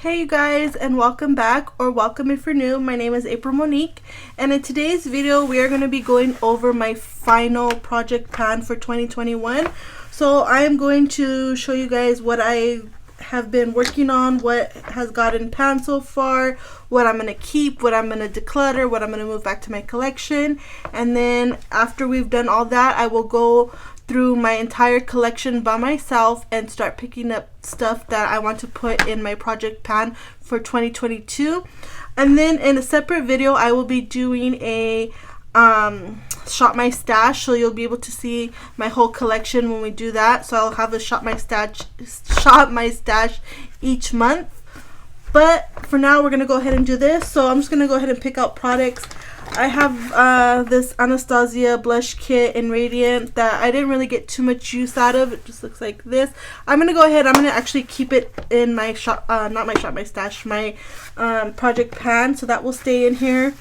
Hey you guys, and welcome back, or welcome if you're new. My name is April Monique, and in today's video we are going to be going over my final project plan for 2021. So I am going to show you guys what I have been working on, what has gotten panned so far, what I'm going to keep, what I'm going to declutter, what I'm going to move back to my collection, and then after we've done all that, I will go through my entire collection by myself and start picking up stuff that I want to put in my project pan for 2022. And then in a separate video I will be doing a shop my stash, so you'll be able to see my whole collection when we do that. So I'll have a shop my stash each month. But for now we're gonna go ahead and do this. So I'm just gonna go ahead and pick out products. I have this Anastasia Blush Kit in Radiant that I didn't really get too much use out of. It just looks like this. I'm going to go ahead, I'm going to actually keep it in my my project pan, so that will stay in here.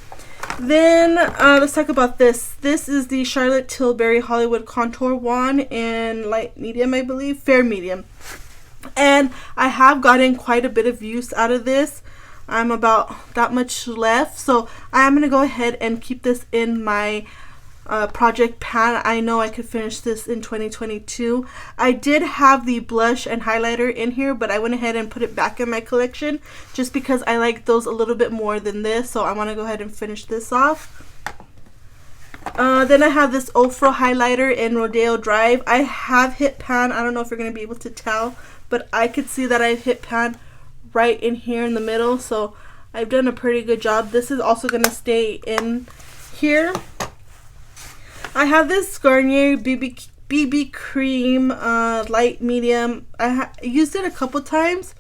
Then let's talk about this. This is the Charlotte Tilbury Hollywood Contour Wand in light medium, I believe, fair medium. And I have gotten quite a bit of use out of this. I'm about that much left, so I'm going to go ahead and keep this in my project pan. I know I could finish this in 2022. I did have the blush and highlighter in here, but I went ahead and put it back in my collection just because I like those a little bit more than this, so I want to go ahead and finish this off. Then I have this Ofra highlighter in Rodeo Drive. I have hit pan. I don't know if you're going to be able to tell, but I could see that I've hit pan right in here in the middle, so I've done a pretty good job. This is also going to stay in here. I have this Garnier Bb Bb Cream light medium. I used it a couple times.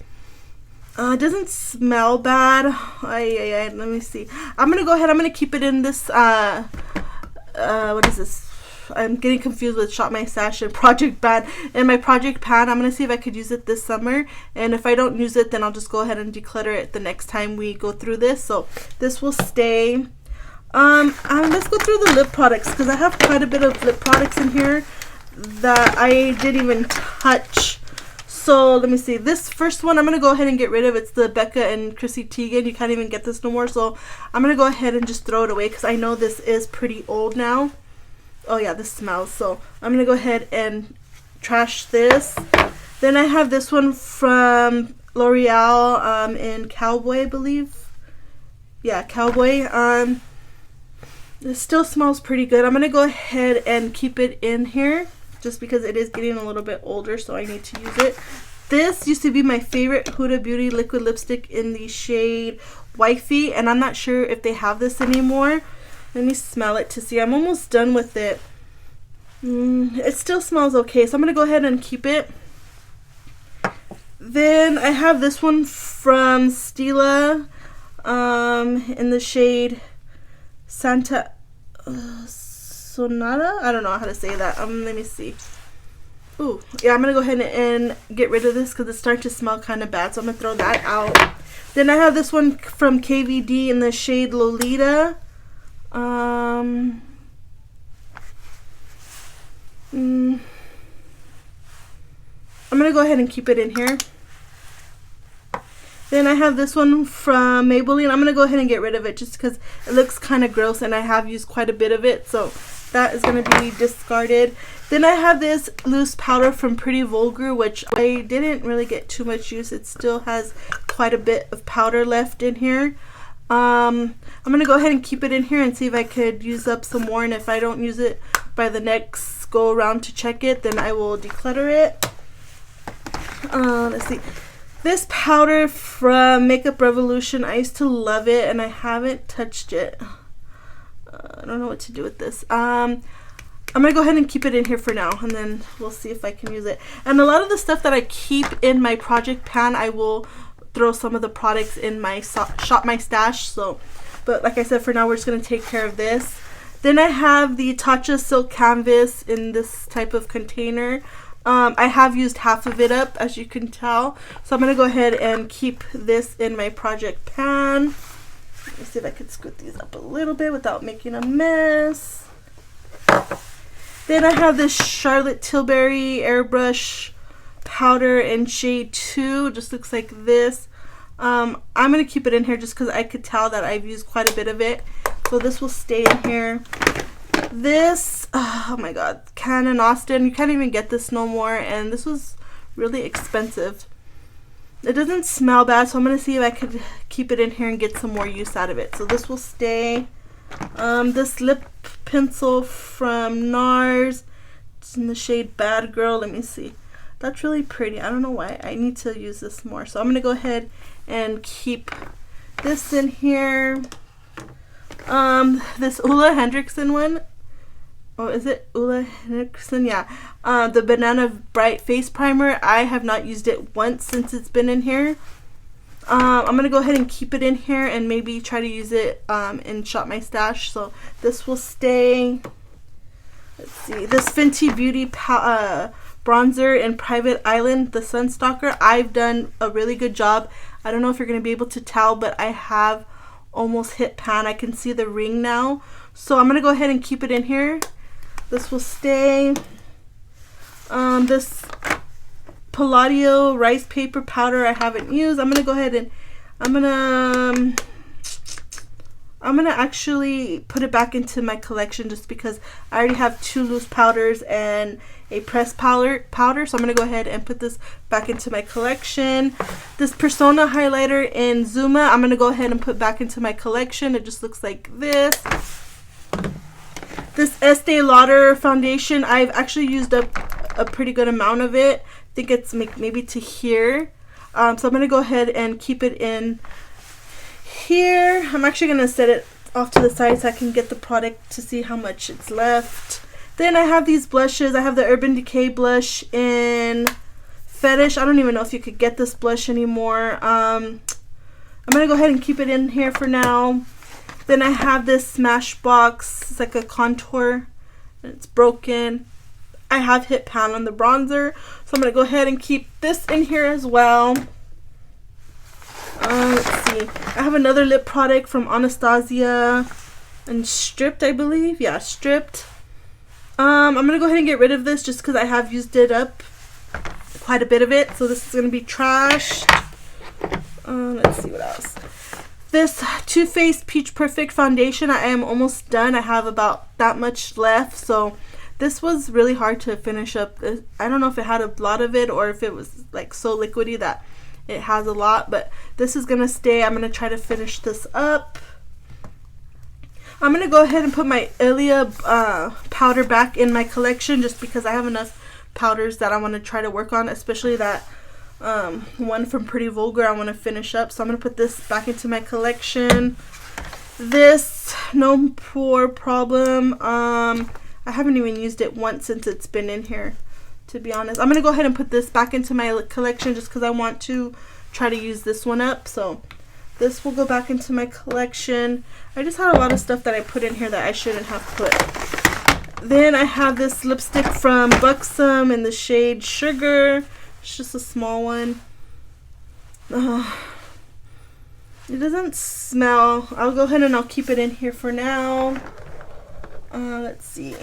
It doesn't smell bad. Let me see. I'm going to go ahead, I'm going to keep it in this what is this? I'm getting confused with Shop My Stash and Project Pan. In my project pan, I'm going to see if I could use it this summer. And if I don't use it, then I'll just go ahead and declutter it the next time we go through this. So this will stay. Let's go through the lip products, because I have quite a bit of lip products in here that I didn't even touch. So let me see. This first one I'm going to go ahead and get rid of. It's the Becca and Chrissy Teigen. You can't even get this no more. So I'm going to go ahead and just throw it away because I know this is pretty old now. Oh yeah, this smells. So I'm gonna go ahead and trash this. Then I have this one from L'Oreal in Cowboy, I believe. Yeah, Cowboy. It still smells pretty good. I'm gonna go ahead and keep it in here just because it is getting a little bit older, so I need to use it. This used to be my favorite Huda Beauty liquid lipstick in the shade Wifey, and I'm not sure if they have this anymore. Let me smell it to see. I'm almost done with it. It still smells okay, so I'm going to go ahead and keep it. Then I have this one from Stila in the shade Santa Sonata. I don't know how to say that. Let me see. Ooh, yeah, I'm going to go ahead and get rid of this because it's starting to smell kind of bad, so I'm going to throw that out. Then I have this one from KVD in the shade Lolita. I'm gonna go ahead and keep it in here. Then I have this one from Maybelline. I'm gonna go ahead and get rid of it just because it looks kind of gross and I have used quite a bit of it, so that is gonna be discarded. Then I have this loose powder from Pretty Vulgar, which I didn't really get too much use. It still has quite a bit of powder left in here. I'm going to go ahead and keep it in here and see if I could use up some more, and if I don't use it by the next go around to check it, then I will declutter it. Let's see. This powder from Makeup Revolution, I used to love it and I haven't touched it. I don't know what to do with this. I'm going to go ahead and keep it in here for now, and then we'll see if I can use it. And a lot of the stuff that I keep in my project pan, I will throw some of the products in my shop my stash. So, but like I said, for now we're just going to take care of this. Then I have the Tatcha Silk Canvas in this type of container. I have used half of it up, as you can tell, so I'm going to go ahead and keep this in my project pan. Let me see if I can scoot these up a little bit without making a mess. Then I have this Charlotte Tilbury Airbrush powder in shade 2. It just looks like this. I'm going to keep it in here just because I could tell that I've used quite a bit of it. So this will stay in here. This, oh my god, Canon Austin. You can't even get this no more. And this was really expensive. It doesn't smell bad, so I'm going to see if I could keep it in here and get some more use out of it. So this will stay. This lip pencil from NARS. It's in the shade Bad Girl. Let me see. That's really pretty. I don't know why. I need to use this more. So I'm going to go ahead and keep this in here. This Ulla Hendrickson one. Oh, is it Ulla Hendrickson? Yeah. The Banana Bright Face Primer. I have not used it once since it's been in here. I'm going to go ahead and keep it in here and maybe try to use it in Shop My Stash. So this will stay. Let's see. This Fenty Beauty bronzer in Private Island, the Sunstalker. I've done a really good job. I don't know if you're going to be able to tell, but I have almost hit pan. I can see the ring now. So I'm going to go ahead and keep it in here. This will stay. This Palladio rice paper powder I haven't used. I'm going to go ahead and I'm going to actually put it back into my collection just because I already have 2 loose powders and a pressed powder. So I'm going to go ahead and put this back into my collection. This Persona highlighter in Zuma, I'm going to go ahead and put back into my collection. It just looks like this. This Estee Lauder foundation, I've actually used up a pretty good amount of it. I think it's maybe to here. So I'm going to go ahead and keep it in here. I'm actually going to set it off to the side so I can get the product to see how much it's left. Then I have these blushes. I have the Urban Decay blush in Fetish. I don't even know if you could get this blush anymore. I'm going to go ahead and keep it in here for now. Then I have this Smashbox. It's like a contour. It's broken. I have hit pan on the bronzer. So I'm going to go ahead and keep this in here as well. Let's see. I have another lip product from Anastasia and Stripped, I believe. Yeah, Stripped. I'm going to go ahead and get rid of this just because I have used it up. Quite a bit of it. So this is going to be trashed. Let's see what else. This Too Faced Peach Perfect foundation, I am almost done. I have about that much left. So this was really hard to finish up. I don't know if it had a lot of it or if it was like so liquidy that it has a lot, but this is gonna stay. I'm gonna try to finish this up. I'm gonna go ahead and put my Ilia powder back in my collection just because I have enough powders that I want to try to work on, especially that one from Pretty Vulgar I want to finish up. So I'm gonna put this back into my collection. This No Pore Problem, I haven't even used it once since it's been in here, to be honest. I'm going to go ahead and put this back into my collection just because I want to try to use this one up. So this will go back into my collection. I just had a lot of stuff that I put in here that I shouldn't have put. Then I have this lipstick from Buxom in the shade Sugar. It's just a small one. It doesn't smell. I'll go ahead and I'll keep it in here for now. Let's see.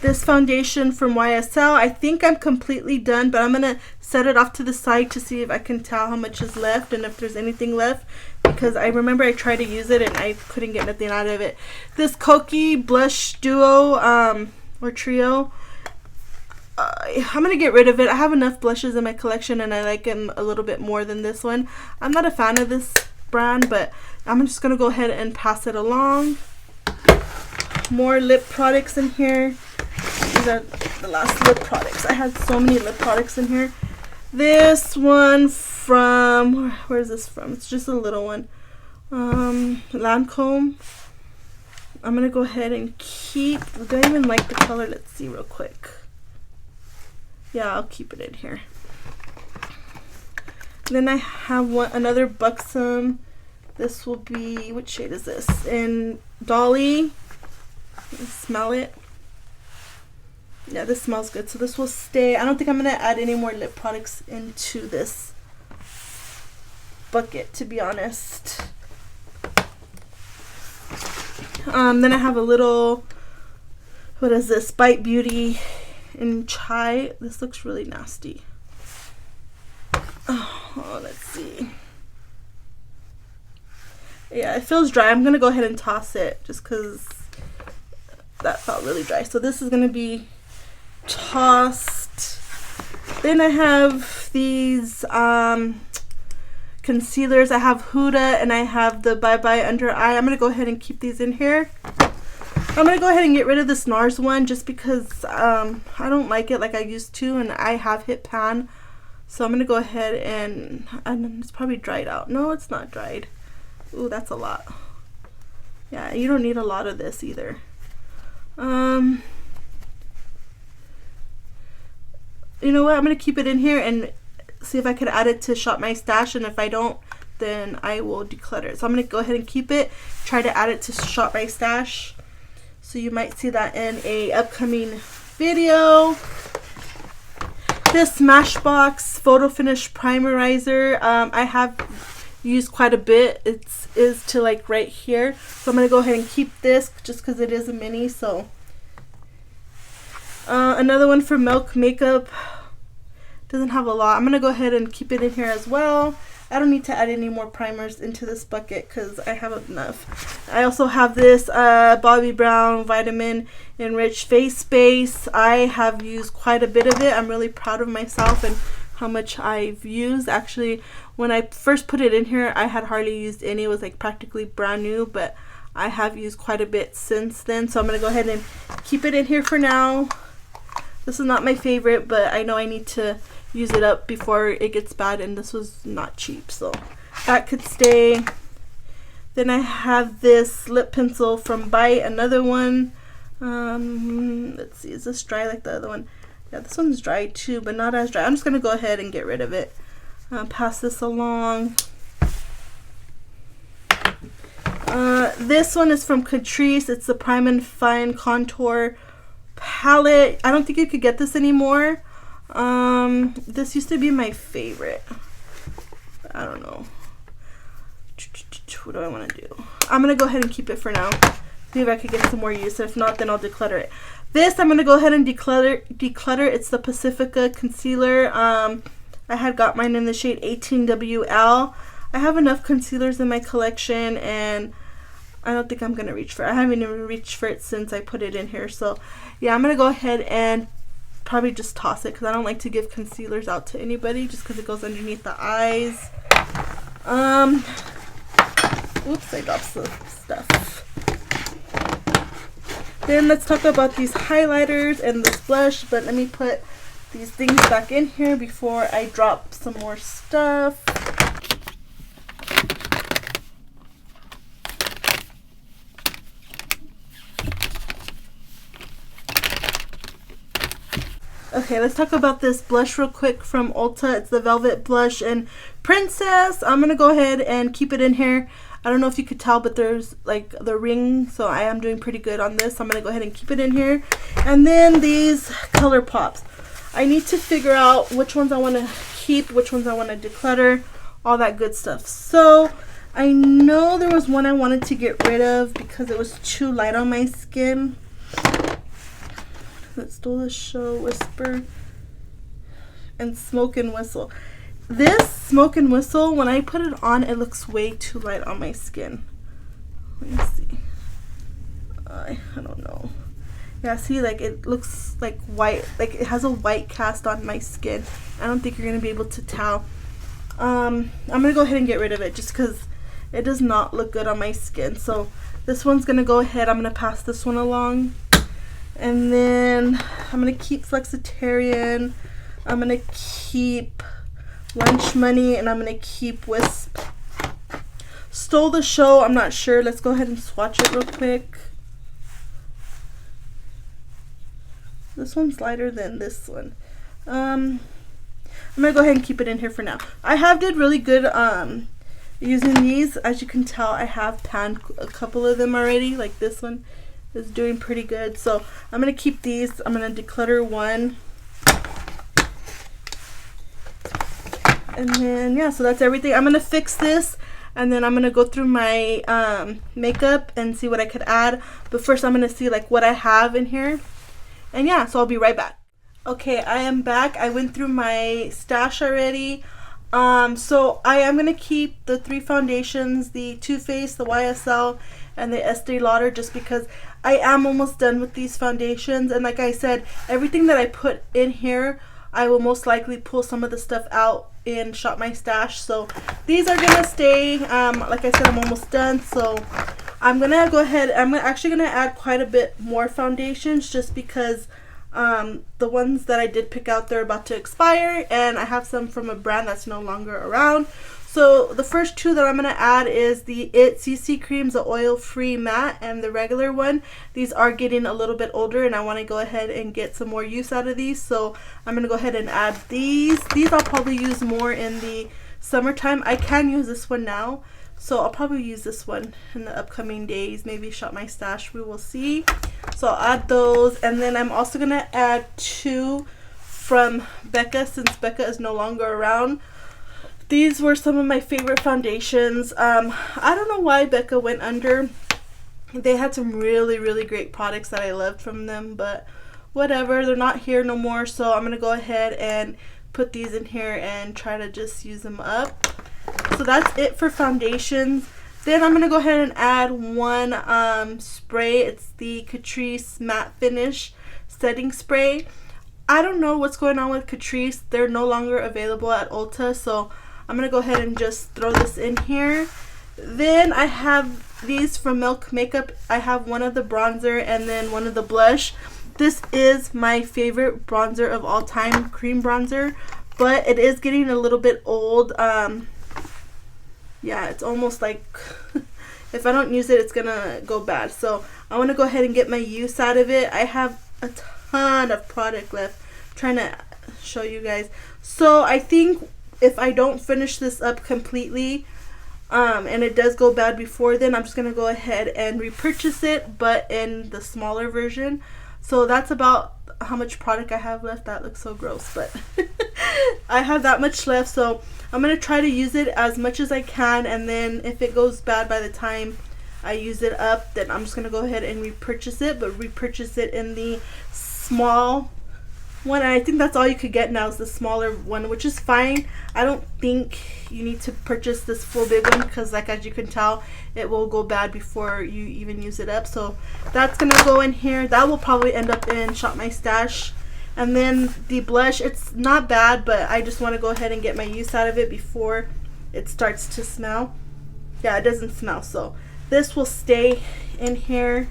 This foundation from YSL. I think I'm completely done, but I'm going to set it off to the side to see if I can tell how much is left and if there's anything left, because I remember I tried to use it and I couldn't get nothing out of it. This Kokie Blush Duo or Trio. I'm going to get rid of it. I have enough blushes in my collection and I like them a little bit more than this one. I'm not a fan of this brand, but I'm just going to go ahead and pass it along. More lip products in here. These are the last lip products. I had so many lip products in here. This one from, where is this from? It's just a little one. Lancome. I'm going to go ahead and keep, I don't even like the color. Let's see real quick. Yeah, I'll keep it in here. Then I have another Buxom. This will be, what shade is this? In Dolly. Smell it. Yeah, this smells good. So this will stay. I don't think I'm going to add any more lip products into this bucket, to be honest. Then I have a little, what is this? Bite Beauty in Chai. This looks really nasty. Oh, let's see. Yeah, it feels dry. I'm gonna go ahead and toss it just because that felt really dry. So this is gonna be tossed. Then I have these concealers. I have Huda and I have the Bye Bye Under Eye. I'm gonna go ahead and keep these in here. I'm gonna go ahead and get rid of this NARS one just because I don't like it like I used to, and I have hit pan. So I'm gonna go ahead and it's probably dried out. No, it's not dried. Ooh, that's a lot. Yeah, you don't need a lot of this either. You know what? I'm gonna keep it in here and see if I could add it to Shop My Stash, and if I don't, then I will declutter it. So I'm gonna go ahead and keep it, try to add it to Shop My Stash. So you might see that in a upcoming video. This Smashbox Photo Finish Primerizer, I have used quite a bit. It is to like right here. So I'm going to go ahead and keep this just because it is a mini. So another one for Milk Makeup. Doesn't have a lot. I'm going to go ahead and keep it in here as well. I don't need to add any more primers into this bucket because I have enough. I also have this Bobbi Brown Vitamin Enriched Face Base. I have used quite a bit of it. I'm really proud of myself and how much I've used. Actually, when I first put it in here, I had hardly used any. It was like practically brand new, but I have used quite a bit since then. So I'm going to go ahead and keep it in here for now. This is not my favorite, but I know I need to use it up before it gets bad, and this was not cheap, so that could stay. Then I have this lip pencil from Bite, another one. Let's see, is this dry like the other one? Yeah, this one's dry too, but not as dry. I'm just gonna go ahead and get rid of it. Pass this along. This one is from Catrice. It's the Prime and Fine Contour palette. I don't think you could get this anymore. This used to be my favorite. I don't know. What do I want to do? I'm going to go ahead and keep it for now. See if I could get some more use. If not, then I'll declutter it. This, I'm going to go ahead and declutter. It's the Pacifica Concealer. I had got mine in the shade 18WL. I have enough concealers in my collection, and I don't think I'm going to reach for it. I haven't even reached for it since I put it in here. So, yeah, I'm going to go ahead and probably just toss it because I don't like to give concealers out to anybody just because it goes underneath the eyes. Oops, I dropped some stuff. Then let's talk about these highlighters and this blush, but let me put these things back in here before I drop some more stuff. Okay, let's talk about this blush real quick from Ulta. It's the Velvet Blush in Princess. I'm going to go ahead and keep it in here. I don't know if you could tell, but there's like the ring, so I am doing pretty good on this. I'm going to go ahead and keep it in here. And then these Color Pops. I need to figure out which ones I want to keep, which ones I want to declutter, all that good stuff. So I know there was one I wanted to get rid of because it was too light on my skin. Let's Stole the Show, Whisper, and Smoke and Whistle. This Smoke and Whistle, when I put it on, it looks way too light on my skin. Let me see. I don't know. Yeah, see, like it looks like white, like it has a white cast on my skin. I don't think you're gonna be able to tell. I'm gonna go ahead and get rid of it just because it does not look good on my skin. So this one's gonna go ahead. I'm gonna pass this one along. And then I'm going to keep Flexitarian, I'm going to keep Lunch Money, and I'm going to keep Wisp. Stole the Show, I'm not sure. Let's go ahead and swatch it real quick. This one's lighter than this one. I'm going to go ahead and keep it in here for now. I have did really good using these. As you can tell, I have panned a couple of them already, like this one is doing pretty good. So I'm going to keep these. I'm going to declutter one. And then, yeah, so that's everything. I'm going to fix this, and then I'm going to go through my makeup and see what I could add. But first I'm going to see like what I have in here. And yeah, so I'll be right back. Okay, I am back. I went through my stash already. So I am gonna keep the 3 foundations, the Too Faced, the YSL, and the Estee Lauder, just because I am almost done with these foundations. And like I said, everything that I put in here, I will most likely pull some of the stuff out and shop my stash. So these are gonna stay. Like I said, I'm almost done, so I'm gonna go ahead. I'm actually gonna add quite a bit more foundations, just because the ones that I did pick out, they're about to expire, and I have some from a brand that's no longer around. So the first 2 that I'm going to add is the It CC Creams, the oil-free matte, and the regular one. These are getting a little bit older, and I want to go ahead and get some more use out of these. So I'm going to go ahead and add these. These I'll probably use more in the summertime. I can use this one now, so I'll probably use this one in the upcoming days. Maybe shop my stash. We will see. So I'll add those, and then I'm also going to add 2 from Becca, since Becca is no longer around. These were some of my favorite foundations. I don't know why Becca went under. They had some really, really great products that I loved from them, but whatever, they're not here no more. So I'm going to go ahead and put these in here and try to just use them up. So that's it for foundations. Then I'm going to go ahead and add 1 spray. It's the Catrice Matte Finish Setting Spray. I don't know what's going on with Catrice. They're no longer available at Ulta, so I'm going to go ahead and just throw this in here. Then I have these from Milk Makeup. I have one of the bronzer and then one of the blush. This is my favorite bronzer of all time, cream bronzer, but it is getting a little bit old. Yeah, it's almost like if I don't use it, it's gonna go bad. So I want to go ahead and get my use out of it. I have a ton of product left. I'm trying to show you guys. So I think if I don't finish this up completely, and it does go bad before then, I'm just gonna go ahead and repurchase it, but in the smaller version. So that's about how much product I have left. That looks so gross, but I have that much left, so I'm gonna try to use it as much as I can, and then if it goes bad by the time I use it up, then I'm just gonna go ahead and repurchase it, but repurchase it in the small one. And I think that's all you could get now is the smaller one, which is fine. I don't think you need to purchase this full big one, because like as you can tell, it will go bad before you even use it up. So that's gonna go in here. That will probably end up in Shop My Stash. And then the blush, it's not bad, but I just want to go ahead and get my use out of it before it starts to smell. Yeah, it doesn't smell, so this will stay in here.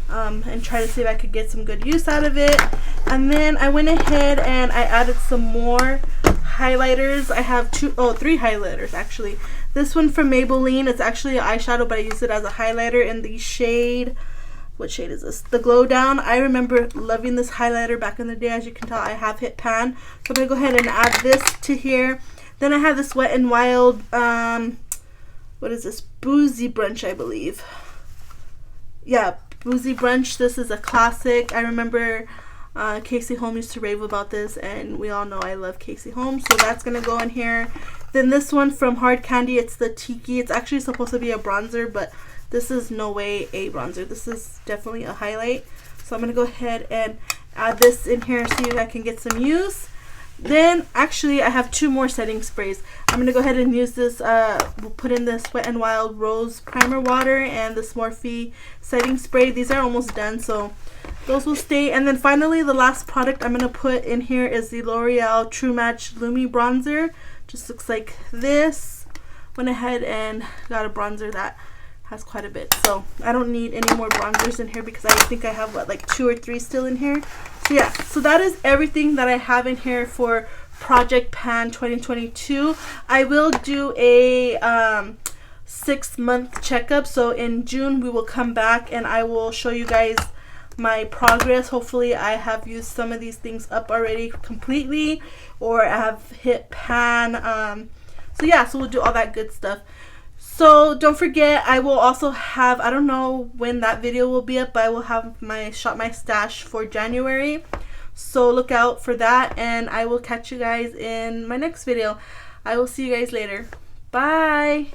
And try to see if I could get some good use out of it. And then I went ahead and I added some more highlighters. I have 3 highlighters actually. This one from Maybelline, it's actually an eyeshadow, but I use it as a highlighter in the shade, what shade is this? The Glow Down. I remember loving this highlighter back in the day. As you can tell, I have hit pan. So I'm gonna go ahead and add this to here. Then I have this Wet n Wild, what is this? Boozy Brunch, I believe. Yeah, Boozy Brunch. This is a classic. I remember Casey Holmes used to rave about this, and we all know I love Casey Holmes, so that's gonna go in here. Then this one from Hard Candy, it's the Tiki. It's actually supposed to be a bronzer, but this is no way a bronzer. This is definitely a highlight. So I'm gonna go ahead and add this in here and see if I can get some use. Then actually I have 2 more setting sprays. I'm gonna go ahead and use this, we'll put in this Wet n Wild Rose Primer Water and this Morphe setting spray. These are almost done, so those will stay. And then finally the last product I'm gonna put in here is the L'Oreal True Match Lumi Bronzer. Just looks like this. Went ahead and got a bronzer that has quite a bit, so I don't need any more bronzers in here because I think I have what, like 2 or 3 still in here. So yeah, so that is everything that I have in here for Project Pan 2022. I will do a 6-month checkup, so in June we will come back and I will show you guys my progress. Hopefully I have used some of these things up already completely, or I have hit pan. So yeah, so we'll do all that good stuff. So don't forget, I will also have, I don't know when that video will be up, but I will have my Shop My Stash for January. So look out for that, and I will catch you guys in my next video. I will see you guys later. Bye!